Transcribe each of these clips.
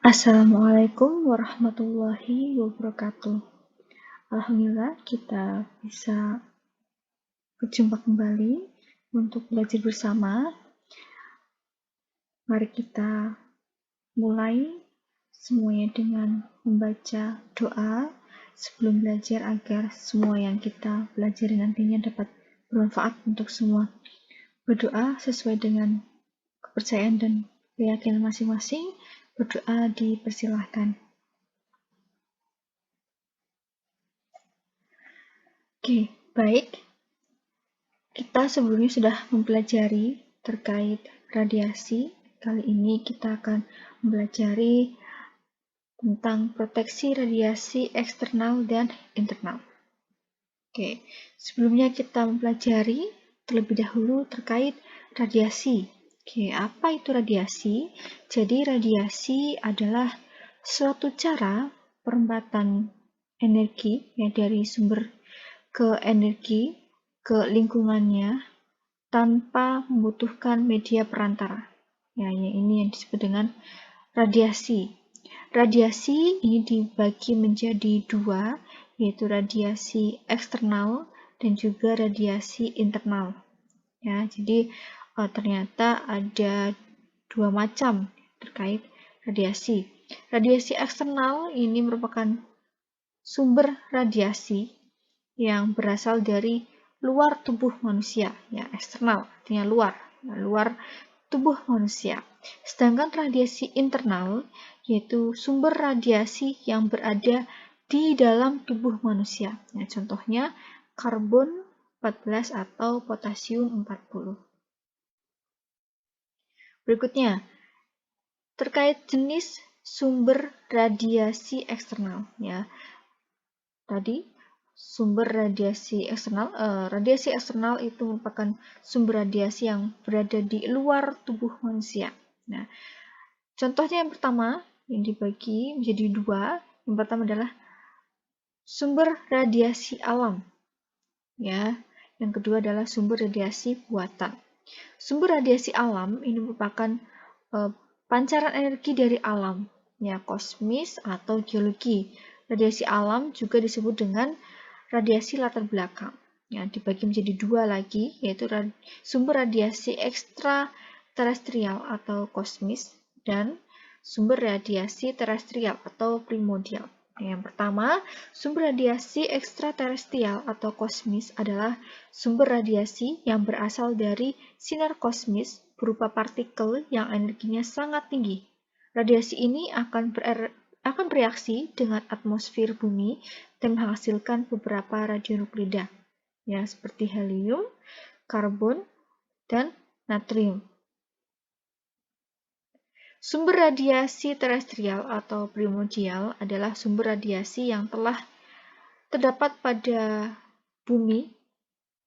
Assalamualaikum warahmatullahi wabarakatuh. Alhamdulillah kita bisa berjumpa kembali untuk belajar bersama. Mari kita mulai semuanya dengan membaca doa sebelum belajar agar semua yang kita pelajari nantinya dapat bermanfaat untuk semua. Berdoa sesuai dengan kepercayaan dan keyakinan masing-masing. Berdoa dipersilahkan. Oke, baik. Kita sebelumnya sudah mempelajari terkait radiasi. Kali ini kita akan mempelajari tentang proteksi radiasi eksternal dan internal. Oke, sebelumnya kita mempelajari terlebih dahulu terkait radiasi. Oke, apa itu radiasi? Jadi radiasi adalah suatu cara perempatan energi ya dari sumber ke energi ke lingkungannya tanpa membutuhkan media perantara. Ya, ini yang disebut dengan radiasi. Radiasi ini dibagi menjadi dua, yaitu radiasi eksternal dan juga radiasi internal. Ya, jadi ternyata ada dua macam terkait radiasi. Radiasi eksternal ini merupakan sumber radiasi yang berasal dari luar tubuh manusia, ya eksternal artinya luar tubuh manusia. Sedangkan radiasi internal yaitu sumber radiasi yang berada di dalam tubuh manusia. Ya, contohnya karbon 14 atau potasium 40. Berikutnya, terkait jenis sumber radiasi eksternal, ya. Tadi sumber radiasi eksternal itu merupakan sumber radiasi yang berada di luar tubuh manusia. Nah, contohnya yang pertama yang dibagi menjadi dua. Yang pertama adalah sumber radiasi alam, ya. Yang kedua adalah sumber radiasi buatan. Sumber radiasi alam ini merupakan pancaran energi dari alam, ya kosmis atau geologi. Radiasi alam juga disebut dengan radiasi latar belakang. Ya, dibagi menjadi dua lagi, yaitu sumber radiasi ekstraterestrial atau kosmis dan sumber radiasi terestrial atau primordial. Yang pertama, sumber radiasi ekstraterestrial atau kosmis adalah sumber radiasi yang berasal dari sinar kosmis berupa partikel yang energinya sangat tinggi. Radiasi ini akan bereaksi dengan atmosfer bumi dan menghasilkan beberapa radionuklida, ya seperti helium, karbon, dan natrium. Sumber radiasi terestrial atau primordial adalah sumber radiasi yang telah terdapat pada bumi,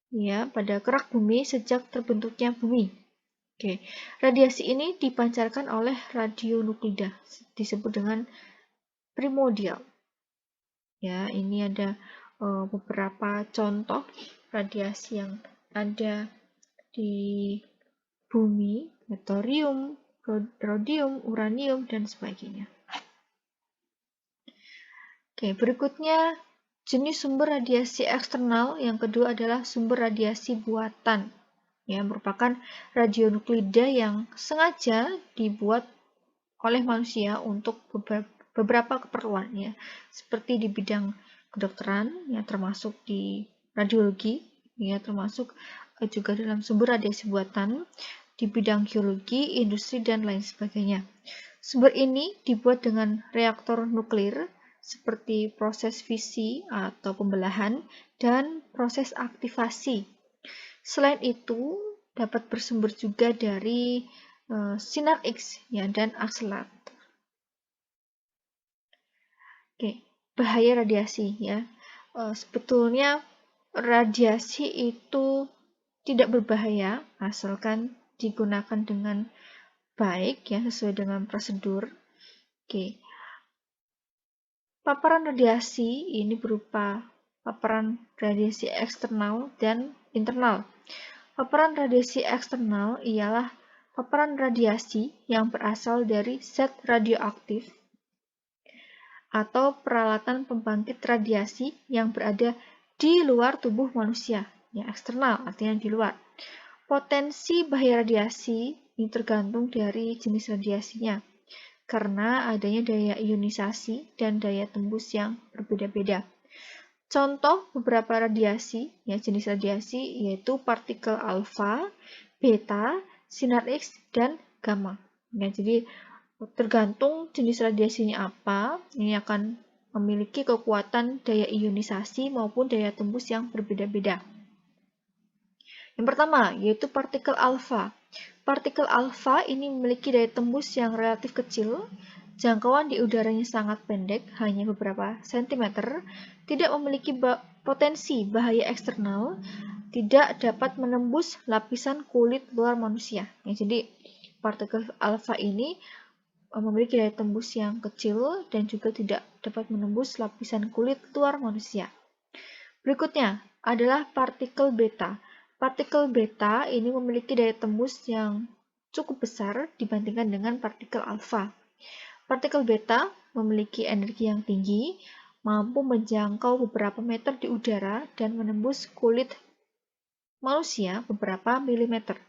ya pada kerak bumi sejak terbentuknya bumi. Oke, radiasi ini dipancarkan oleh radionuklida, disebut dengan primordial. Ya, ini ada beberapa contoh radiasi yang ada di bumi, thorium, rhodium, uranium, dan sebagainya. Oke, berikutnya jenis sumber radiasi eksternal yang kedua adalah sumber radiasi buatan. Ya, merupakan radionuklida yang sengaja dibuat oleh manusia untuk beberapa keperluan, ya, seperti di bidang kedokteran, ya termasuk di radiologi, ya termasuk juga dalam sumber radiasi buatan di bidang geologi, industri, dan lain sebagainya. Sumber ini dibuat dengan reaktor nuklir seperti proses fisi atau pembelahan dan proses aktivasi. Selain itu, dapat bersumber juga dari sinar X, ya, dan akselerator. Oke, bahaya radiasi, ya. Sebetulnya radiasi itu tidak berbahaya asalkan digunakan dengan baik, ya, sesuai dengan prosedur. Oke. Paparan radiasi ini berupa paparan radiasi eksternal dan internal. Paparan radiasi eksternal ialah paparan radiasi yang berasal dari zat radioaktif atau peralatan pembangkit radiasi yang berada di luar tubuh manusia, ya eksternal artinya di luar. Potensi bahaya radiasi ini tergantung dari jenis radiasinya, karena adanya daya ionisasi dan daya tembus yang berbeda-beda. Contoh beberapa radiasi, ya jenis radiasi yaitu partikel alfa, beta, sinar X, dan gamma. Ya, jadi tergantung jenis radiasinya apa, ini akan memiliki kekuatan daya ionisasi maupun daya tembus yang berbeda-beda. Yang pertama, yaitu partikel alfa. Partikel alfa ini memiliki daya tembus yang relatif kecil, jangkauan di udaranya sangat pendek, hanya beberapa sentimeter, tidak memiliki potensi bahaya eksternal, tidak dapat menembus lapisan kulit luar manusia. Ya, jadi partikel alfa ini memiliki daya tembus yang kecil dan juga tidak dapat menembus lapisan kulit luar manusia. Berikutnya adalah partikel beta. Partikel beta ini memiliki daya tembus yang cukup besar dibandingkan dengan partikel alfa. Partikel beta memiliki energi yang tinggi, mampu menjangkau beberapa meter di udara dan menembus kulit manusia beberapa milimeter.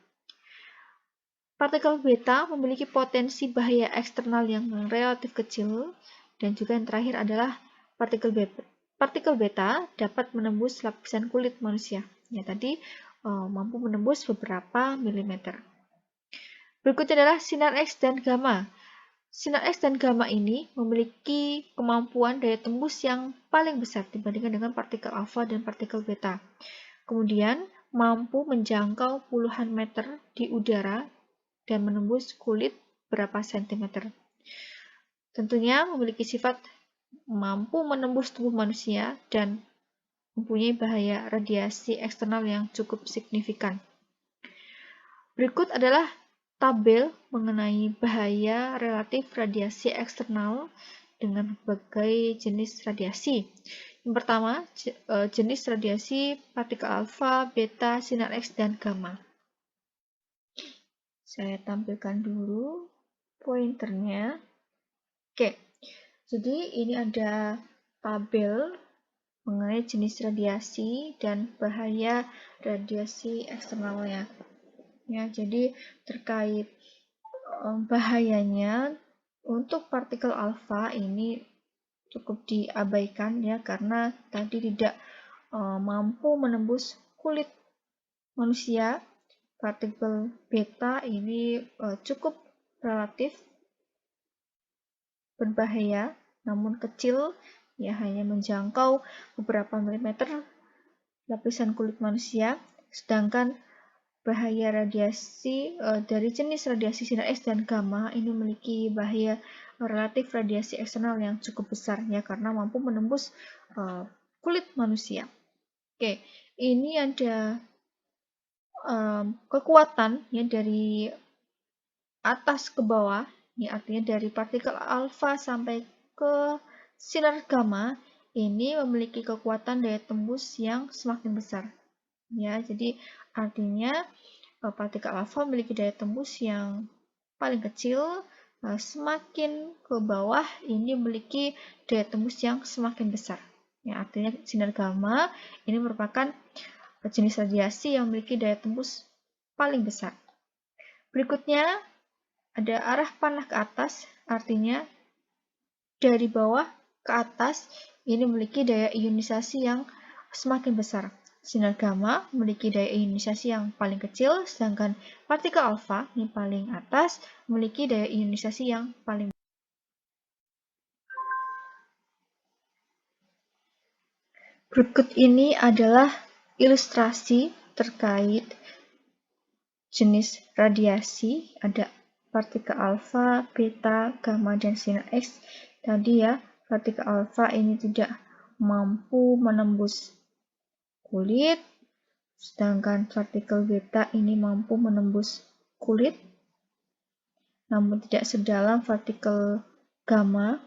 Partikel beta memiliki potensi bahaya eksternal yang relatif kecil, dan juga yang terakhir adalah partikel beta dapat menembus lapisan kulit manusia. Ya, tadi mampu menembus beberapa milimeter. Berikutnya adalah sinar X dan gamma. Sinar X dan gamma ini memiliki kemampuan daya tembus yang paling besar dibandingkan dengan partikel alfa dan partikel beta. Kemudian mampu menjangkau puluhan meter di udara dan menembus kulit berapa sentimeter. Tentunya memiliki sifat mampu menembus tubuh manusia dan mempunyai bahaya radiasi eksternal yang cukup signifikan. Berikut adalah tabel mengenai bahaya relatif radiasi eksternal dengan berbagai jenis radiasi. Yang pertama, jenis radiasi partikel alfa, beta, sinar X, dan gamma. Saya tampilkan dulu pointernya. Oke, jadi ini ada tabel mengenai jenis radiasi dan bahaya radiasi eksternalnya. Ya, jadi terkait bahayanya untuk partikel alfa ini cukup diabaikan ya, karena tadi tidak mampu menembus kulit manusia. Partikel beta ini cukup relatif berbahaya, namun kecil, ya hanya menjangkau beberapa milimeter lapisan kulit manusia. Sedangkan bahaya radiasi dari jenis radiasi sinar X dan gamma ini memiliki bahaya relatif radiasi eksternal yang cukup besar, ya karena mampu menembus kulit manusia. Oke, ini ada kekuatan ya dari atas ke bawah, ya artinya dari partikel alfa sampai ke sinar gamma ini memiliki kekuatan daya tembus yang semakin besar. Ya, jadi artinya partikel alfa memiliki daya tembus yang paling kecil, semakin ke bawah ini memiliki daya tembus yang semakin besar. Ya, artinya sinar gamma ini merupakan jenis radiasi yang memiliki daya tembus paling besar. Berikutnya ada arah panah ke atas, artinya dari bawah ke atas ini memiliki daya ionisasi yang semakin besar. Sinar gamma memiliki daya ionisasi yang paling kecil, sedangkan partikel alfa yang paling atas memiliki daya ionisasi yang paling besar. Berikut ini adalah ilustrasi terkait jenis radiasi, ada partikel alfa, beta, gamma, dan sinar X. Tadi ya, partikel alfa ini tidak mampu menembus kulit, sedangkan partikel beta ini mampu menembus kulit, namun tidak sedalam partikel gamma.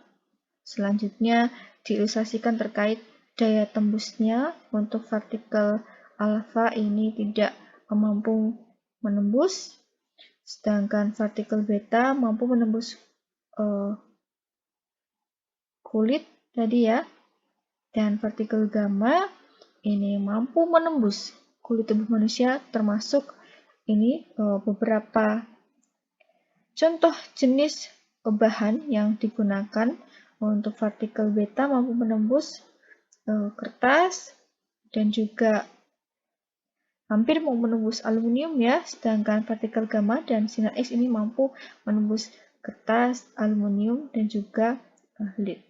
Selanjutnya diilustrasikan terkait daya tembusnya. Untuk partikel alfa ini tidak mampu menembus, sedangkan partikel beta mampu menembus kulit tadi ya. Dan partikel gamma ini mampu menembus kulit tubuh manusia, termasuk ini beberapa contoh jenis bahan yang digunakan untuk partikel beta mampu menembus kertas dan juga hampir mau menembus aluminium ya, sedangkan partikel gamma dan sinar X ini mampu menembus kertas, aluminium, dan juga lead.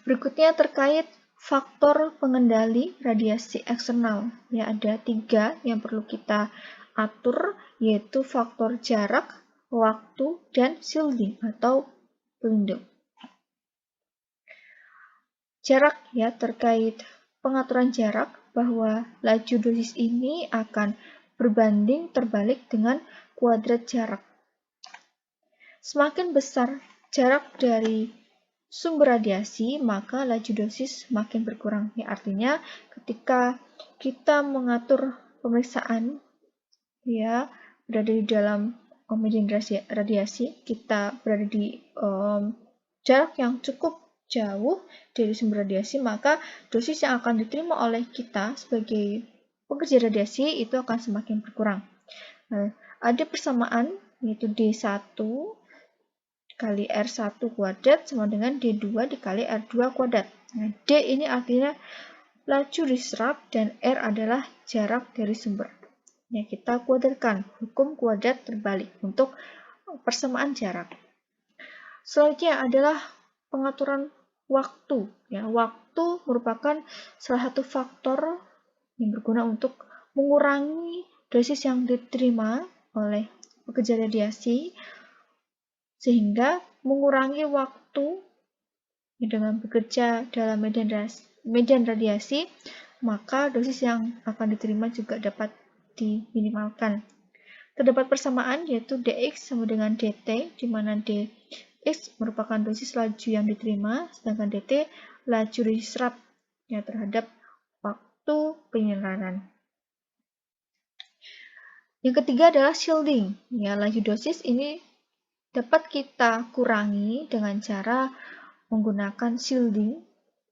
Berikutnya terkait faktor pengendali radiasi eksternal. Ya, ada 3 yang perlu kita atur, yaitu faktor jarak, waktu, dan shielding atau pelindung. Jarak ya, terkait pengaturan jarak bahwa laju dosis ini akan berbanding terbalik dengan kuadrat jarak. Semakin besar jarak dari sumber radiasi, maka laju dosis semakin berkurang. Ya, artinya ketika kita mengatur pemeriksaan ya berada di dalam median radiasi, kita berada di jarak yang cukup jauh dari sumber radiasi, maka dosis yang akan diterima oleh kita sebagai pekerja radiasi itu akan semakin berkurang. Nah, ada persamaan yaitu D1 kali R1 kuadrat sama dengan D2 dikali R2 kuadrat. Nah, D ini artinya laju diserap dan R adalah jarak dari sumber. Ya, kita kuadratkan hukum kuadrat terbalik untuk persamaan jarak. Selanjutnya adalah pengaturan waktu. Ya, waktu merupakan salah satu faktor yang berguna untuk mengurangi dosis yang diterima oleh pekerja radiasi, sehingga mengurangi waktu dengan bekerja dalam median radiasi, maka dosis yang akan diterima juga dapat diminimalkan. Terdapat persamaan yaitu dx sama dengan dt, di mana dx merupakan dosis laju yang diterima, sedangkan dt laju diserap ya, terhadap waktu penyerapan. Yang ketiga adalah shielding. Ya, laju dosis ini dapat kita kurangi dengan cara menggunakan shielding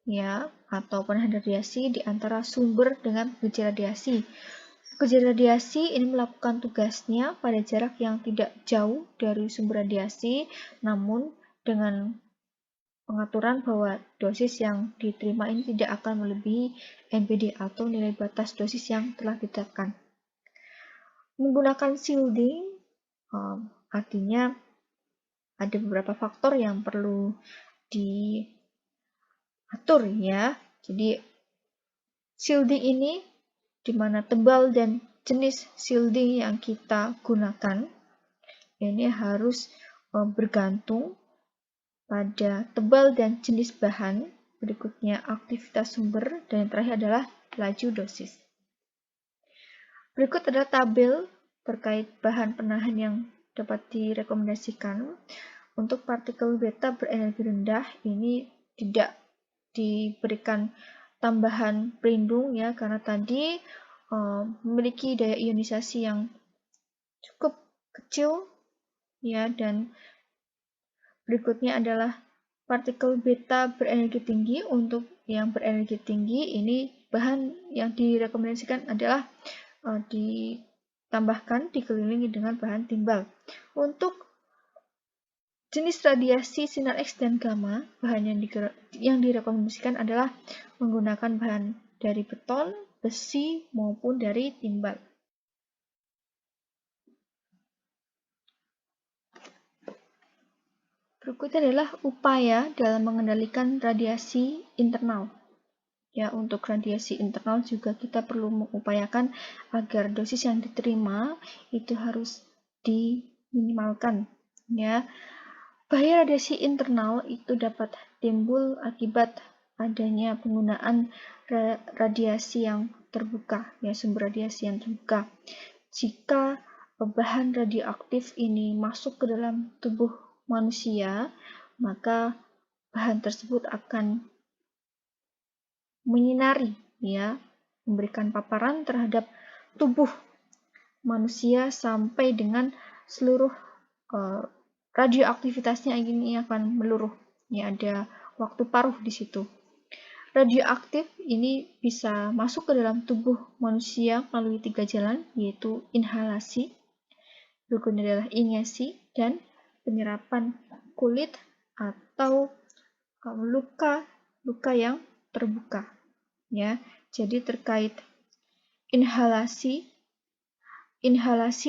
ya atau penahan radiasi di antara sumber dengan pekerja radiasi. Pekerja radiasi ini melakukan tugasnya pada jarak yang tidak jauh dari sumber radiasi, namun dengan pengaturan bahwa dosis yang diterima ini tidak akan melebihi NBD atau nilai batas dosis yang telah ditetapkan. Menggunakan shielding artinya ada beberapa faktor yang perlu diatur ya. Jadi shielding ini di mana tebal dan jenis shielding yang kita gunakan ini harus bergantung pada tebal dan jenis bahan, berikutnya aktivitas sumber, dan yang terakhir adalah laju dosis. Berikut adalah tabel terkait bahan penahan yang dapat direkomendasikan. Untuk partikel beta berenergi rendah ini tidak diberikan tambahan pelindung ya, karena tadi memiliki daya ionisasi yang cukup kecil ya, dan berikutnya adalah partikel beta berenergi tinggi. Untuk yang berenergi tinggi ini bahan yang direkomendasikan adalah ditambahkan dikelilingi dengan bahan timbal. Untuk jenis radiasi sinar X dan gamma, bahan yang direkomendasikan adalah menggunakan bahan dari beton, besi, maupun dari timbal. Berikutnya adalah upaya dalam mengendalikan radiasi internal. Ya, untuk radiasi internal juga kita perlu mengupayakan agar dosis yang diterima itu harus diminimalkan. Ya. Bahaya radiasi internal itu dapat timbul akibat adanya penggunaan radiasi yang terbuka, ya, sumber radiasi yang terbuka. Jika bahan radioaktif ini masuk ke dalam tubuh manusia, maka bahan tersebut akan menyinari, ya, memberikan paparan terhadap tubuh manusia sampai dengan seluruh radioaktivitasnya ini akan meluruh. Ya, ada waktu paruh di situ. Radioaktif ini bisa masuk ke dalam tubuh manusia melalui 3 jalan, yaitu inhalasi, berikutnya adalah injeksi, dan penyerapan kulit atau luka yang terbuka. Ya, jadi terkait inhalasi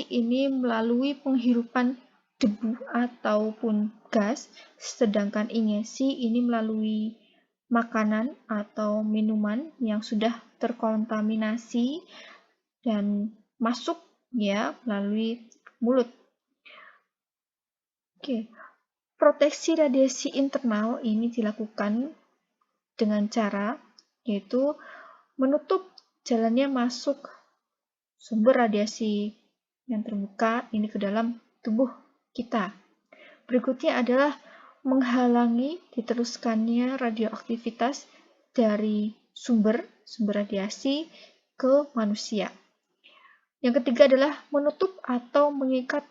ini melalui penghirupan debu ataupun gas, sedangkan injeksi ini melalui makanan atau minuman yang sudah terkontaminasi dan masuk ya melalui mulut. Oke. Proteksi radiasi internal ini dilakukan dengan cara yaitu menutup jalannya masuk sumber radiasi yang terbuka ini ke dalam tubuh kita. Berikutnya adalah menghalangi diteruskannya radioaktivitas dari sumber radiasi ke manusia. Yang ketiga adalah menutup atau mengikat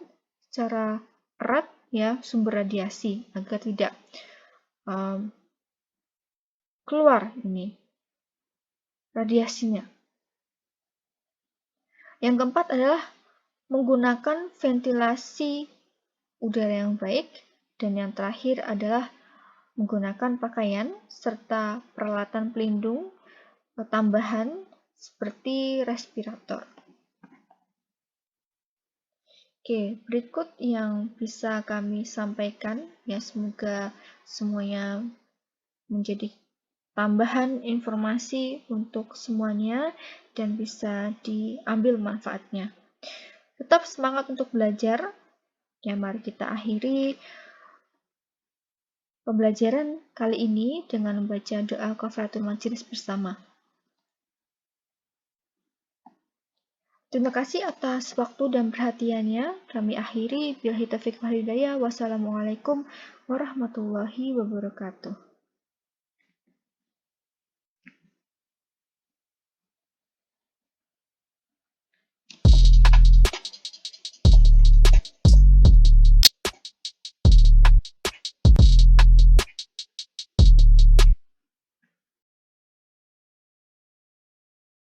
secara erat ya sumber radiasi agar tidak keluar ini radiasinya. Yang keempat adalah menggunakan ventilasi udara yang baik, dan yang terakhir adalah menggunakan pakaian serta peralatan pelindung tambahan seperti respirator. Oke, berikut yang bisa kami sampaikan ya, semoga semuanya menjadi tambahan informasi untuk semuanya dan bisa diambil manfaatnya. Tetap semangat untuk belajar. Ya, mari kita akhiri pembelajaran kali ini dengan membaca doa kafaratul majelis bersama. Terima kasih atas waktu dan perhatiannya. Kami akhiri. Billahi taufiq wal hidayah. Wassalamualaikum warahmatullahi wabarakatuh.